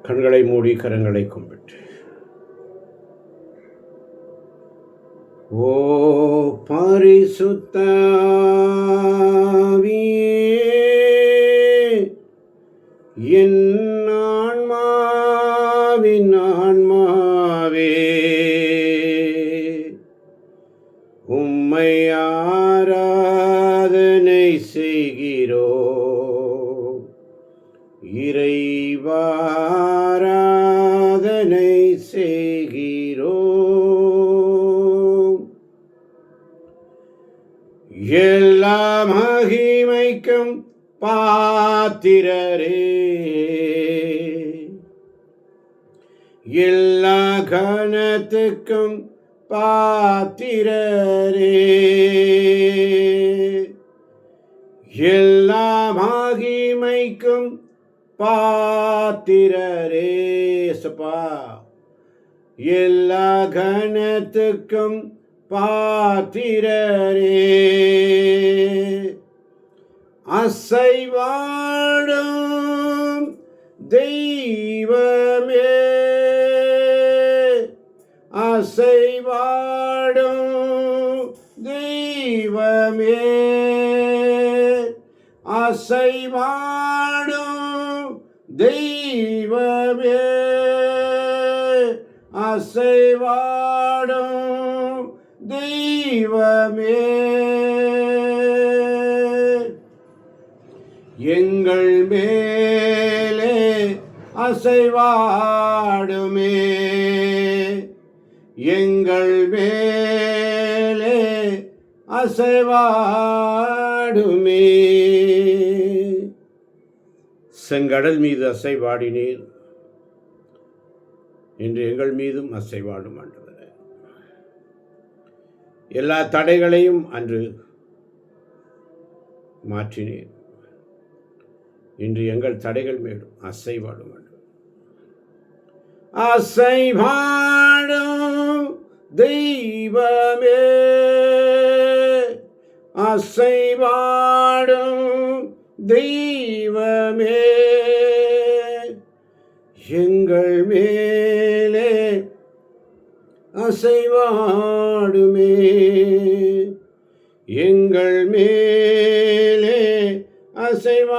கண்களை மூடி கரங்களை கும்பிட்டு, ஓ பரிசுத்த ஆவியே, என் ஆன்மாவின் ஆன்மாவே, உம்மை ஆராதனை செய்கிறோம். இறைவா ஆராதனை செய்கிறோம். எல்லா மகிமைக்கும் பாத்திரரே, எல்லா கனத்துக்கும் பாத்திரரே, எல்லா மகிமைக்கும் பாத்திரரே சப்பா, எல்லா கனத்துக்கும் பாத்திரரே, அசைவாடும் தெய்வமே, அசைவாடும் தெய்வமே, அசைவாடும் தெய்வமே, அசைவாடும் தெய்வமே, எங்கள் மேலே அசைவாடுமே, எங்கள் மேலே அசைவாடுமே. செங்கடல் மீது அசைவாடினீர், இன்று எங்கள் மீதும் அசைவாடும் ஆண்டவரே. எல்லா தடைகளையும் அன்று மாற்றினீர், இன்று எங்கள் தடைகள் மேலும் அசைவாடும் ஆண்டவர். அசைவாடும் தெய்வமே, அசைவாடும் தெய்வமே, எங்கள் மேலே அசைவாடுமே, எங்கள் மேலே அசைவாடுமே.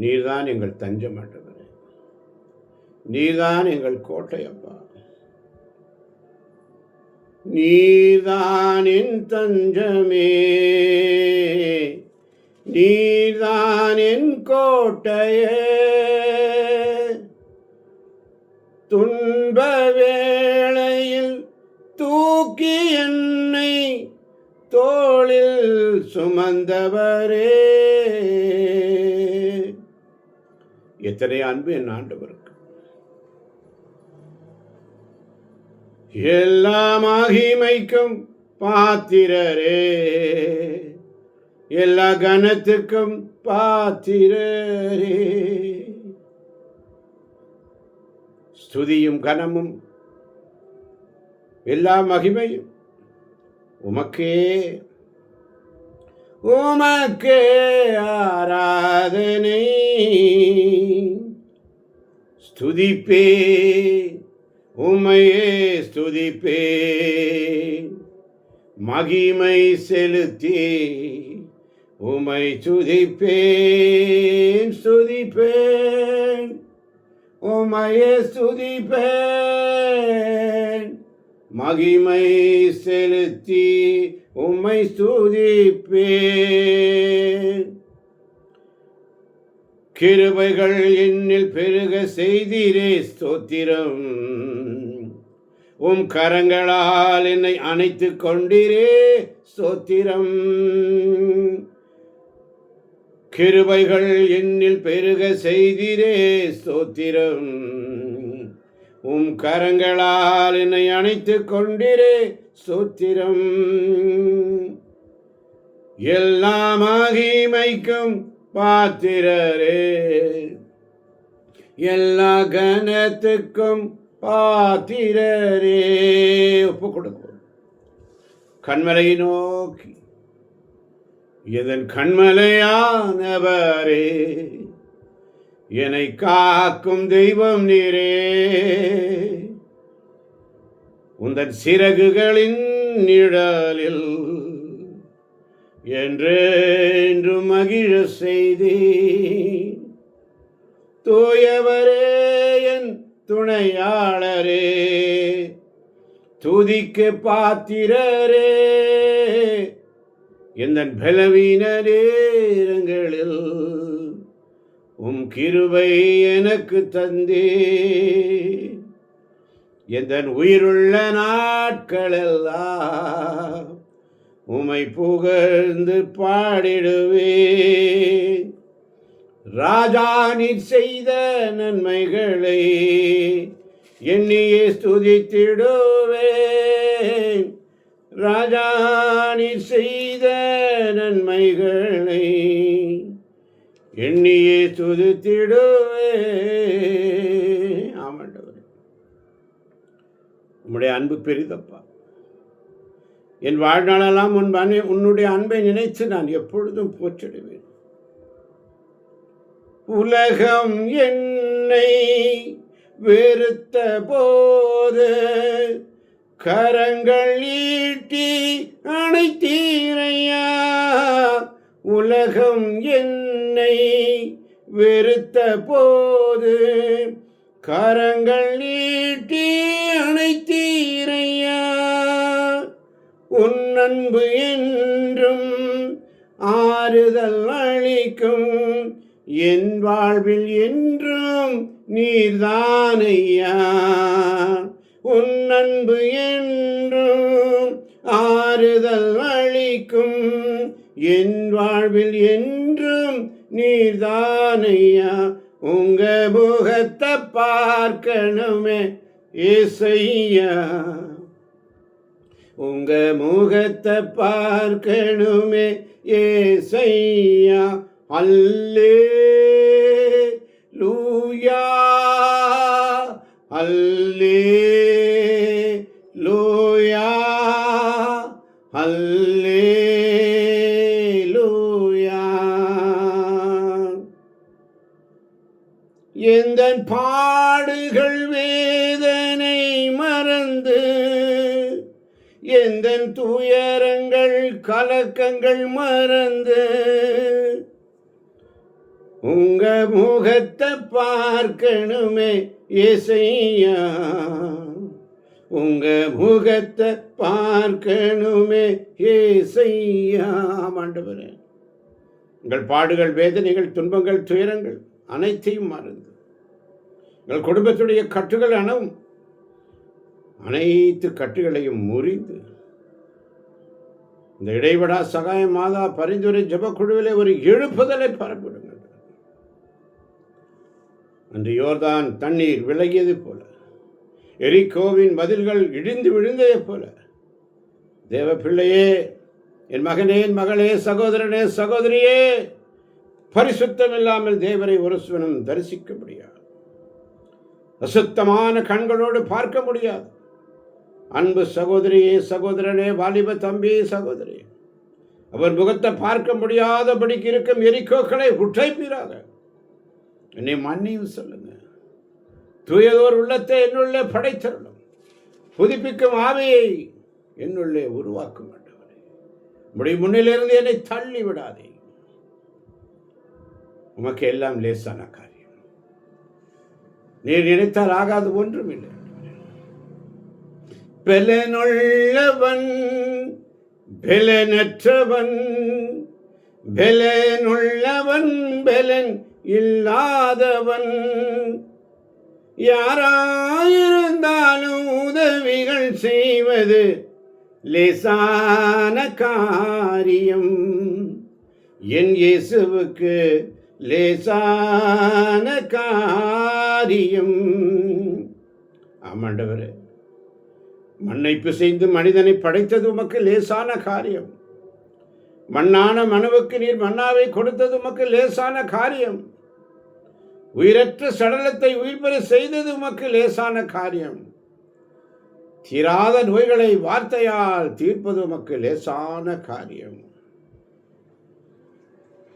நீர்தான் எங்கள் தஞ்சம் ஆண்டவரே, நீர்தான் எங்கள் கோட்டை அப்பா, நீர்தான் என் தஞ்சமே, நீர்தான் என் கோட்டையே, துன்ப வேளையில் தூக்கி என்னை தோளில் சுமந்தவரே. எத்தனை அன்பு என் ஆண்டவருக்கு. எல்லா மகிமைக்கும் பாத்திரரே, எல்லா கனத்துக்கும் பாத்திரரே, ஸ்துதியும் கனமும் எல்லா மகிமையும் உமக்கே, உமக்கே ஆராதனை. ஸ்துதிப்பே, உம்மையே ஸ்துதிப்பே, மகிமை செலுத்தி உம்மை ஸ்துதிப்பேன், ஸ்துதிப்பேன், உம்மையே ஸ்துதிப்பேன், மகிமை செலுத்தி உம்மை ஸ்துதிப்பேன். கிருபைகள் என்னில் பெருக செய்தீரே ஸ்தோத்திரம், உம் கரங்களால் என்னை அணைத்துக் கொண்டீரே ஸ்தோத்திரம். கிருபைகள் என்னில் பெருக செய்தீரே ஸ்தோத்திரம், உம் கரங்களால் என்னை அணைத்துக் கொண்டீரே ஸ்தோத்திரம். எல்லா மகிமைக்கும் பாத்திரரே, எல்லா கனத்துக்கும் பாத்திரரே. ஒப்பு கொடுக்கும் கண்மலையை நோக்கி எதன் கண்மலையானவரே, என்னை காக்கும் தெய்வம் நீரே. உந்தன் சிறகுகளின் நிழலில் என்று மகிழ செய்தே. தூயவரே என் துணையாளரே, துதிக்க பாத்திரரே, எந்தன் பலவீன நேரங்களில் கிருபை எனக்கு தந்தே. எந்தன் உயிருள்ள நாட்களெல்லாம் உம்மை புகழ்ந்து பாடிடுவே. ராஜா நீர் செய்த நன்மைகளை எண்ணியே ஸ்துதித்திடுவேன். ராஜா நீர் செய்த நன்மைகளை எண்ணியே ஸ்துதித்திடுவேன். ஆமாண்டவர், உம்முடைய அன்பு பெரிதப்பா. என் வாழ்நாளெல்லாம் உன்னுடைய அன்பை நினைத்து நான் எப்பொழுதும் போற்றிடுவேன். உலகம் என்னை வெறுத்த போது கரங்கள் ஈட்டி அணைத்தீரையா. உலகம் என்னை வெறுத்த போது கரங்கள் நீட்டி அணைத்தீரையா. உன் அன்பு என்றும் ஆறுதல் அளிக்கும், என் வாழ்வில் என்றும் நீர்தானையா. உன் அன்பு என்றும் ஆறுதல் அளிக்கும், என் வாழ்வில் என்றும் நீர்தானையா. உங்க முகத்தை பார்க்கணுமே ஏசையா, உங்க முகத்தை பார்க்கணுமே ஏசையா. அல்லேலூயா, அல்லேலூயா, அல்லேலூயா. எந்தன் பாடுகள் வேதனை மறந்து, எந்தன் துயரங்கள் கலக்கங்கள் மறந்து, உங்க முகத்தை பார்க்கணுமே ஏசையா, உங்க முகத்தை பார்க்கணுமே ஏசையா. ஆண்டவரே, உங்கள் பாடுகள் வேதனைகள் துன்பங்கள் துயரங்கள் அனைத்தையும் மறந்து, எங்கள் குடும்பத்துடைய கட்டுகள் அனைத்து கட்டுகளையும் முறிந்து, இந்த இடைவிடா சகாய மாதா பரிந்துரை ஜபக்குழுவிலே ஒரு எழுப்புதலை பரப்பிடுங்கள். அன்று யோர்தான் தண்ணீர் விலகியது போல, எரிகோவின் மதில்கள் இடிந்து விழுந்ததை போல, தேவ பிள்ளையே, என் மகனே, என் மகளே, சகோதரனே, சகோதரியே, பரிசுத்தம் இல்லாமல் தேவரை ஒரு சுவனம் தரிசிக்க முடியாது. அசுத்தமான கண்களோடு பார்க்க முடியாது. அன்பு சகோதரியே, சகோதரனே, வாலிப தம்பி, சகோதரி, அவர் முகத்தை பார்க்க முடியாதபடிக்கு இருக்கும் எரிகோக்களை உற்றைப்பீராக. என்னை மன்னியும் சொல்லுங்க. தூயதோர் உள்ளத்தை என்னுள்ளே படைத்தருளும். புதுப்பிக்கும் ஆவியை என்னுள்ளே உருவாக்கும் ஆண்டவரே. உம்முடைய முன்னிலிருந்து என்னை தள்ளி விடாதே. உமக்கு எல்லாம் லேசான காரியம். நீர் நினைத்தால் ஆகாது ஒன்றும் இல்லை. பெலனுள்ளவன் பெலனற்றவன், பெலனுள்ளவன் பெலன் இல்லாதவன், யாராயிருந்தாலும் உதவிகள் செய்வது லேசான காரியம். என் இயேசுவுக்கு லேசான காரியம். ஆமாண்டவரே, மண்ணை பிசைந்து மனிதனை படைத்தது உமக்கு லேசான காரியம். மண்ணான மனுவுக்கு நீர் மன்னாவை கொடுத்தது உமக்கு லேசான காரியம். உயிரற்ற சடலத்தை உயிர் பெற செய்தது உமக்கு லேசான காரியம். தீராத நோய்களை வார்த்தையால் தீர்ப்பது உமக்கு லேசான காரியம்.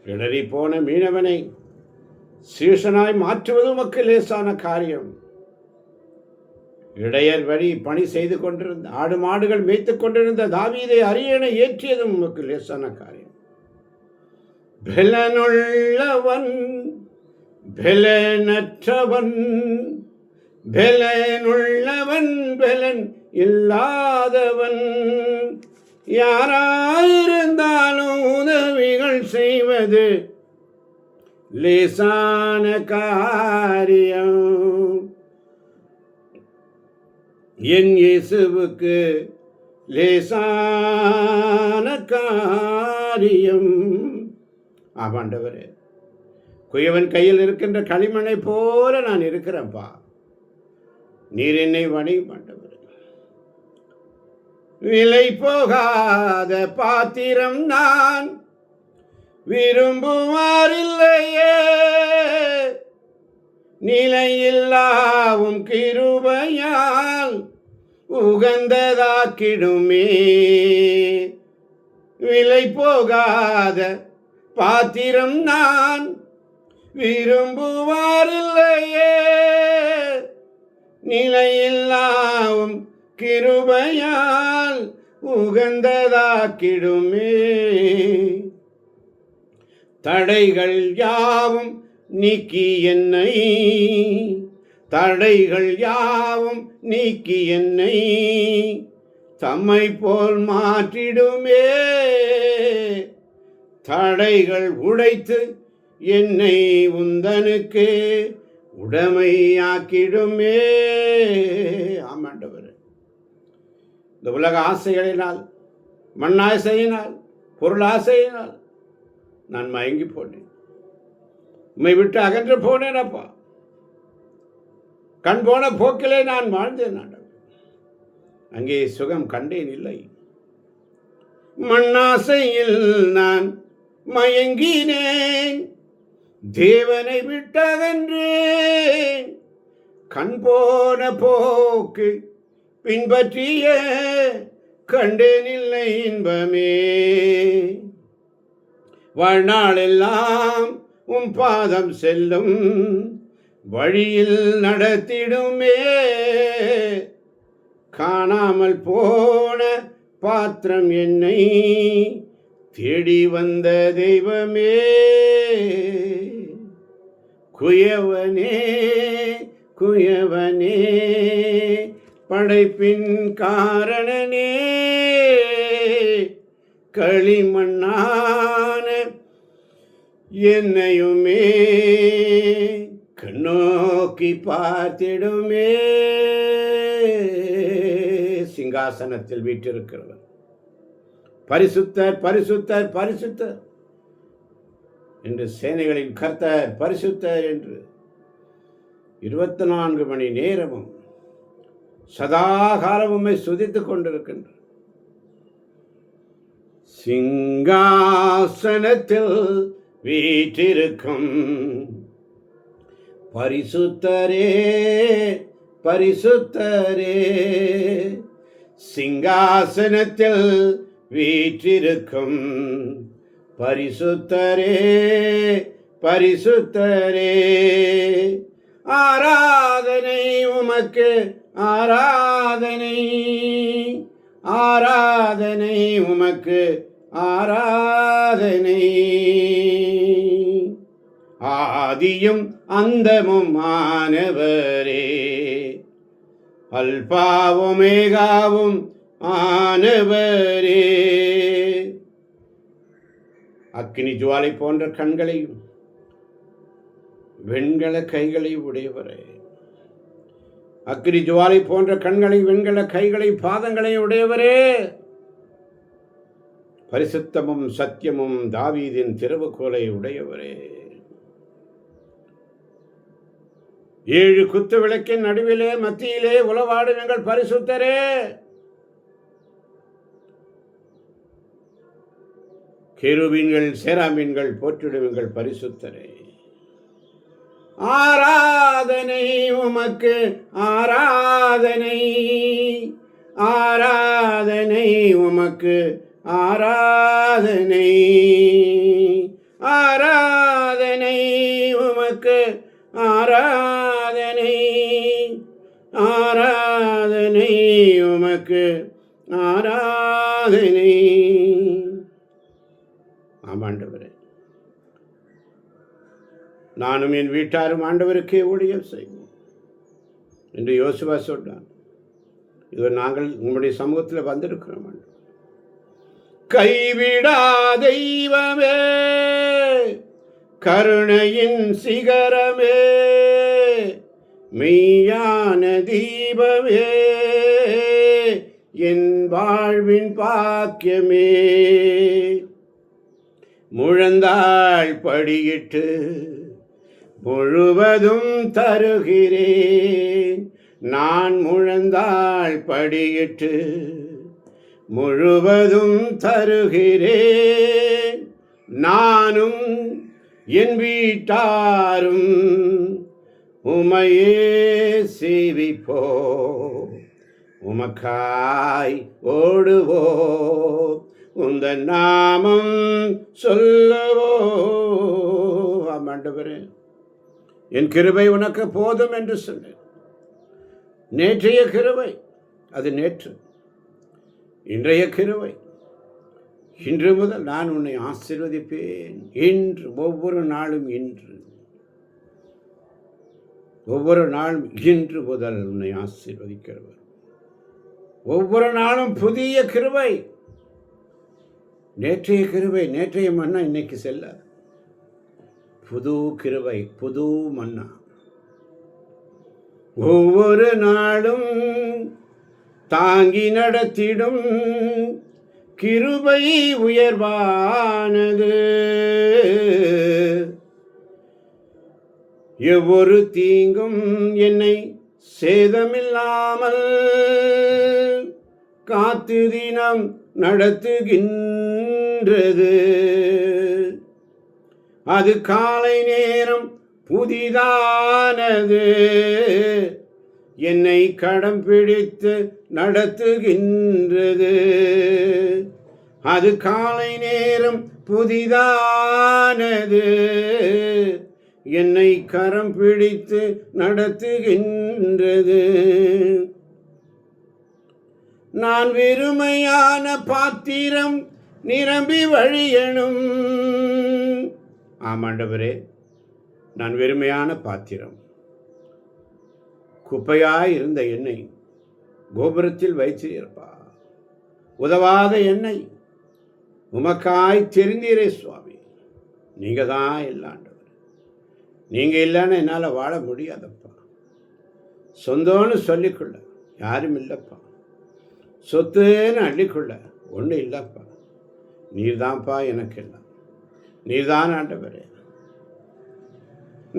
இடறி போன மீனவனை சீசனாய் மாற்றுவது உமக்கு லேசான காரியம். இடையர் வழி பணி செய்து கொண்டிருந்த ஆடு மாடுகள் மேய்த்துக் கொண்டிருந்த தாவீதை அரியணை ஏற்றியதும் உமக்கு லேசான காரியம். பெலனுள்ளவன் பெலனற்றவன், பெலனுள்ளவன் பெலன் இல்லாதவன், யாராயிருந்தாலும் உதவிகள் செய்வது லேசான காரியம். என் இயேசுவுக்கு லேசான காரியம். ஆமாண்டவரே, குயவன் கையில் இருக்கின்ற களிமண்ணை போல நான் இருக்கிறேன்ப்பா. நீர் என்னை வணிகம் ஆண்டவரே. விலை போகாத பாத்திரம் நான் விரும்புவாரில்லையே, நிலையில்லாவும் கிருபையால் உகந்ததாக்கிடுமே. விலை போகாத பாத்திரம் நான் விரும்புவாரில்லையே, நிலையில்லாவும் கிருபையால் உகந்ததாக்கிடுமே. தடைகள் யாவும் நீக்கி என்னை, தடைகள் யாவும் நீக்கி என்னை தம்மை போல் மாற்றிடுமே. தடைகள் உடைத்து என்னை உந்தனுக்கு உடைமையாக்கிடுமே. ஆமாண்டவர், இந்த உலக ஆசைகளினால், மண்ணாசையினால், பொருளாசையினால் நான் மயங்கி போனேன். உம்மை விட்டு அகன்று போனேன் அப்பா. கண் போன போக்கிலே நான் வாழ்ந்தேன் ஆண்டவர். அங்கே சுகம் கண்டேன் இல்லை. மண்ணாசையில் நான் மயங்கினேன், தேவனை விட்டகன்றேன். கண் போன போக்கு பின்பற்றிய கண்டேன் இல்லை இன்பமே. வாழ்நாளெல்லாம் உம் பாதம் செல்லும் வழியில் நடத்திடுமே. காணாமல் போன பாத்திரம் என்னை தேடி வந்த தெய்வமே. குயவனே குயவனே படைப்பின் காரணனே, களிமண்ணான என்னையுமே கண்ணோக்கி பார்த்திடுமே. சிங்காசனத்தில் வீற்றிருக்கிறவர் பரிசுத்தர் பரிசுத்தர் பரிசுத்தர் என்று, சேனைகளின் கர்த்தர் பரிசுத்தர் என்று 24 மணி நேரமும் சதா காலமும் சுதித்துக் கொண்டிருக்கின்ற சிங்காசனத்தில் வீற்றிருக்கும் பரிசுத்தரே பரிசுத்தரே, சிங்காசனத்தில் வீற்றிருக்கும் பரிசுத்தரே பரிசுத்தரே, ஆராதனை உமக்கு ஆராதனை, ஆராதனை உமக்கு ஆராதனை. ஆதியும் அந்தமும் ஆனவரே, அல்பாவுமேகாவும் ஆனவரே. அக்கினி ஜுவாலை போன்ற கண்களையும் வெண்கல கைகளை உடையவரே, அக்கினி ஜுவாலை போன்ற கண்களை, வெண்கல கைகளை, பாதங்களை உடையவரே, பரிசுத்தமும் சத்தியமும் தாவீதின் திறவுகோலை உடையவரே, 7 குத்து விளக்கின் நடுவிலே மத்தியிலே உளவாடும் எங்கள் பரிசுத்தரே, கேருபீன்கள் சேராமீன்கள் போற்றிடும் எங்கள் பரிசுத்தரே. ஆராதனை உமக்கு ஆராதனை, ஆராதனை உமக்கு ஆராதனை, ஆராதனை உமக்கு ஆராதனை, ஆராதனை உமக்கு ஆராதனை. ஆமாண்டவரே, நானும் என் வீட்டாரும் ஆண்டவருக்கே ஊழியம் செய்வோம் என்று யோசுவா சொன்னான். இது நாங்கள் உங்களுடைய சமூகத்தில் வந்திருக்கிறோம். கைவிடா தெய்வமே, கருணையின் சிகரமே, மெய்யான தீபமே, என் வாழ்வின் பாக்கியமே, முழந்தாள் படியிட்டு முழுவதும் தருகிறேன். நான் முழந்தாள் படியிட்டு முழுவதும் தருகிறேன். நானும் என் வீட்டாரும் உமையே சேவிப்போ, உமக்காய் ஓடுவோ, உந்த நாமம் சொல்லுவோ. ஆண்டவரே, என் கிருபை உனக்கு போதும் என்று சொன்னேன். நேற்றைய கிருபை அது நேற்று, இன்றைய கிருபை இன்று முதல் நான் உன்னை ஆசீர்வதிப்பேன். இன்று ஒவ்வொரு நாளும், இன்று ஒவ்வொரு நாளும் இன்று முதல் உன்னை ஆசீர்வதிக்கிறவர். ஒவ்வொரு நாளும் புதிய கிருபை. நேற்றைய கிருபை, நேற்றைய மன்னா இன்னைக்கு செல்ல. புது கிருபை, புது மன்னா. ஒவ்வொரு நாளும் தாங்கி நடத்திடும் கிருபை உயர்வானது. எவ்வொரு தீங்கும் என்னை சேதமில்லாமல் காத்து தினம் நடத்துகின்றது. அது காலை நேரம் புதிதானது, என்னை கடம் பிடித்து நடத்துகின்றது. அது காலை நேரம் புதிதானது, என்னை கரம் பிடித்து நடத்துகின்றது. நான் வெறுமையான பாத்திரம் நிரம்பி வழியணும். ஆமாண்டவரே, நான் வெறுமையான பாத்திரம். குப்பையாய் இருந்த எண்ணெய் கோபுரத்தில் வைத்து இருப்பா. உதவாத எண்ணெய் உமக்காய் தெரிந்தீரே சுவாமி. நீங்க தான் இல்லாண்டவர். நீங்க இல்லைன்னு என்னால் வாழ முடியாதப்பா. சொந்தம்னு சொல்லிக்கொள்ள யாரும் இல்லைப்பா. சொத்துன்னு அள்ளிக்கொள்ள ஒன்றும் இல்லைப்பா. நீர்தான்ப்பா எனக்கு எல்லாம். நீர்தான் ஆண்டவரே.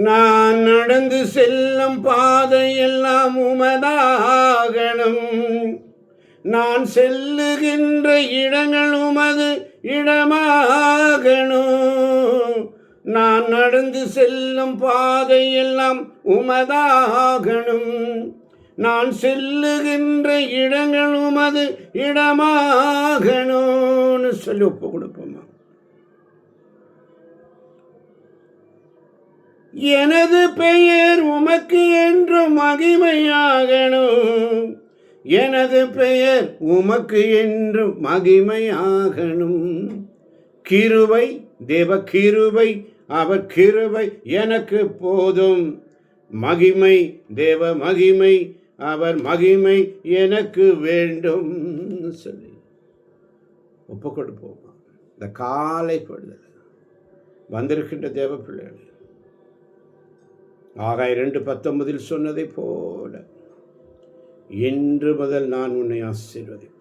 நான் நடந்து செல்லும் பாதையெல்லாம் உமதாகணும். நான் செல்லுகின்ற இடங்கள் உமது இடமாகணும். நான் நடந்து செல்லும் பாதையெல்லாம் உமதாகணும். நான் செல்லுகின்ற இடங்கள் உமது இடமாகணும்னு சொல்லி ஒப்பு கொடுப்போமா. எனது பெயர் உமக்கு என்று மகிமையாகணும். எனது பெயர் உமக்கு என்று மகிமையாகணும். கிருபை, தேவ கிருபை, அவர் கிருபை எனக்கு போதும். மகிமை, தேவ மகிமை, அவர் மகிமை எனக்கு வேண்டும் சொல்லி ஒப்பு கொடுப்போமா. இந்த காலை பொழுது வந்திருக்கின்ற தேவ பிள்ளைகள் ஆகாய் 2:19 சொன்னதை போல இன்று முதல் நான் உன்னை ஆசீர்வதிப்பேன்.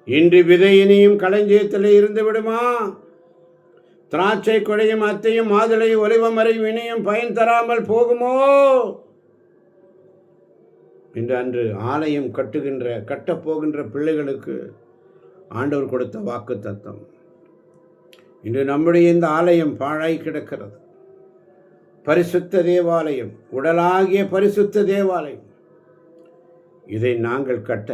இன்று விதை இனியும் களஞ்சியத்தில் இருந்து விடுமா. திராட்சை கொடையும் அத்தையும் மாதுளையும் ஒலிவமரையும் இனியும் பயன் தராமல் போகுமோ என்று அன்று ஆலயம் கட்டப்போகின்ற பிள்ளைகளுக்கு ஆண்டவர் கொடுத்த வாக்கு தத்தம். இன்று நம்முடைய இந்த ஆலயம் பாழாய் கிடக்கிறது. பரிசுத்த தேவாலயம், உடலாகிய பரிசுத்த தேவாலயம். இதை நாங்கள் கட்ட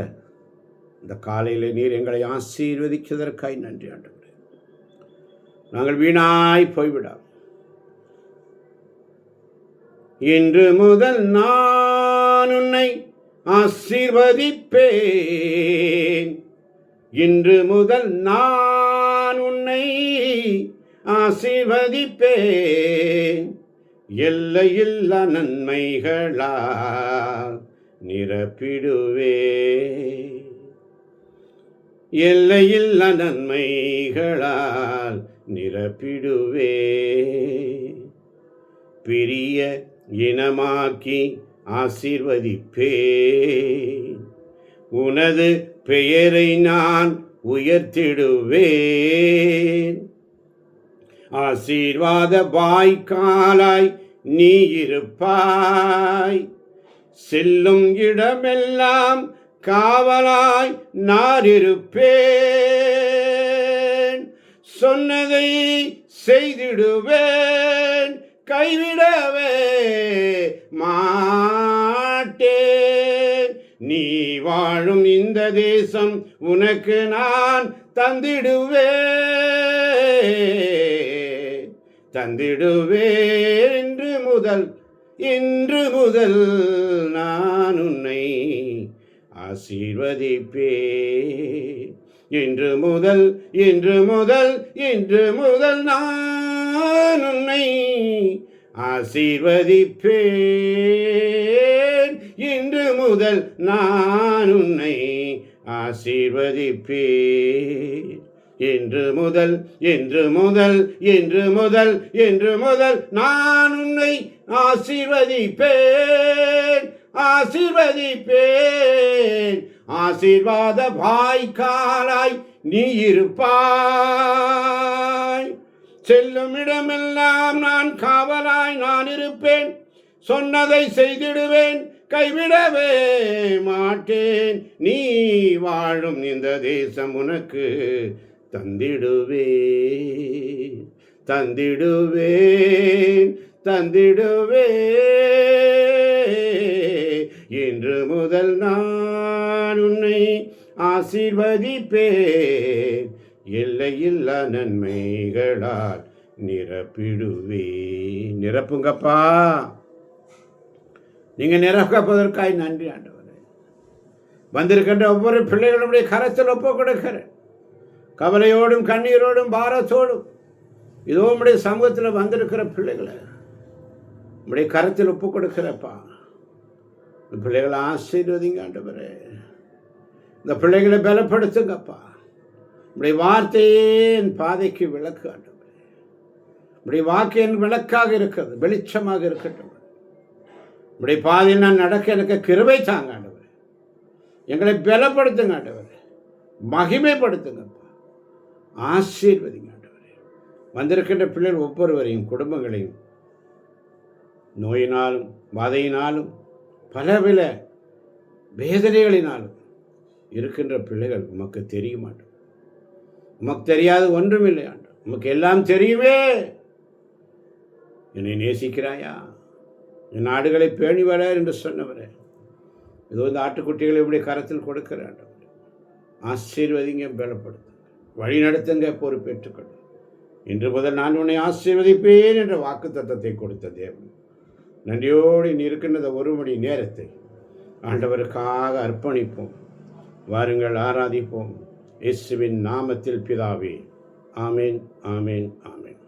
இந்த காலையில் நீர் எங்களை ஆசீர்வதிக்கிறதற்காய் நன்றி ஆண்டவரே. நாங்கள் வீணாய் போய்விடாம். இன்று முதல் நான் உன்னை ஆசீர்வதிப்பேன். இன்று முதல் நான் உன்னை ஆசீர்வதிப்பேன். எல்லையில்லா நன்மைகளால் நிரப்பிடுவேன். எல்லையில்லா நன்மைகளால் நிரப்பிடுவேன். பெரிய இனமாக்கி ஆசீர்வதிப்பேன். உனது பெயரை நான் உயர்த்திடுவேன். ஆசீர்வாத வாய்க்காலாய் நீ இருப்பாய். செல்லும் இடமெல்லாம் காவலாய் நான் இருப்பேன். சொன்னதை செய்திடுவேன், கைவிடவே மாட்டேன். நீ வாழும் இந்த தேசம் உனக்கு நான் தந்திடுவேன். இன்று முதல் நான் உன்னை ஆசீர்வதிப்பேன். இன்று முதல் நான் உன்னை ஆசீர்வதிப்பேன். இன்று முதல் நான் உன்னை ஆசீர்வதிப்பேன். இன்று முதல் நான் உன்னை ஆசீர்வதிப்பேன். ஆசீர்வாத வாய்க்காலாய் நீ இருப்பாய். செல்லும் இடமெல்லாம் நான் காவலாய் நான் இருப்பேன். சொன்னதை செய்திடுவேன், கைவிடவே மாட்டேன். நீ வாழும் இந்த தேசம் உனக்கு தந்திடுவேன். இன்று முதல் நான் உன்னை ஆசீர்வதிப்பேன். எல்லையில்லா நன்மைகளால் நிரப்பிடுவேன். நிரப்புங்கப்பா. நீங்கள் நிரப்பதற்காய் நன்றி ஆண்டவரே. வந்திருக்கின்ற ஒவ்வொரு பிள்ளைகளுடைய கரத்தில் ஒப்பு கொடுக்கிறேன். கவலையோடும் கண்ணீரோடும் பாரத்தோடும் இதோ உம்முடைய சமூகத்தில் வந்திருக்கிற பிள்ளைகளை உம்முடைய கரத்தில் ஒப்பு கொடுக்கிறப்பா. இந்த பிள்ளைகளை ஆசீர்வதிங்க ஆண்டவரே. இந்த பிள்ளைகளை பலப்படுத்துங்கப்பா. உம்முடைய வார்த்தையே என் பாதைக்கு விளக்கு ஆண்டவரே. உம்முடைய வாக்கு என் விளக்காக இருக்கிறது, வெளிச்சமாக இருக்கட்டும். உம்முடைய பாதையில் நான் நடக்க எனக்கு கிருபை தாங்க ஆண்டவரே. எங்களை பலப்படுத்துங்க ஆண்டவரே. மகிமைப்படுத்துங்கப்பா. ஆசீர்வதிங்க ஆண்டவரே. வந்திருக்கின்ற பிள்ளைகள் ஒவ்வொருவரையும் குடும்பங்களையும் நோயினாலும் வாதையினாலும் பலவித வேதனைகளினாலும் இருக்கின்ற பிள்ளைகள் உமக்கு தெரிய மாட்டோம். உமக்கு தெரியாது ஒன்றுமில்லை ஆண்டு. உமக்கு எல்லாம் தெரியுமே. என்னை நேசிக்கிறாயா? என் நாடுகளை பேணி வர என்று சொன்னவரே, இதோ இந்த ஆட்டுக்குட்டிகளை இப்படி கரத்தில் கொடுக்கிறான். ஆசீர்வதிங்க, பலப்படுத்துங்க, வழி நடத்துங்க, பொறுப்பேற்றுக்கொள்ள. இன்று முதல் நான் உன்னை ஆசீர்வதிப்பேன் என்ற வாக்கு தத்தத்தை கொடுத்த தேவன், நன்றியோடு நீ இருக்கின்ற ஒரு மணி நேரத்தை ஆண்டவருக்காக அர்ப்பணிப்போம். வாருங்கள், ஆராதிப்போம். இயேசுவின் நாமத்தில் பிதாவே. ஆமேன், ஆமேன், ஆமேன்.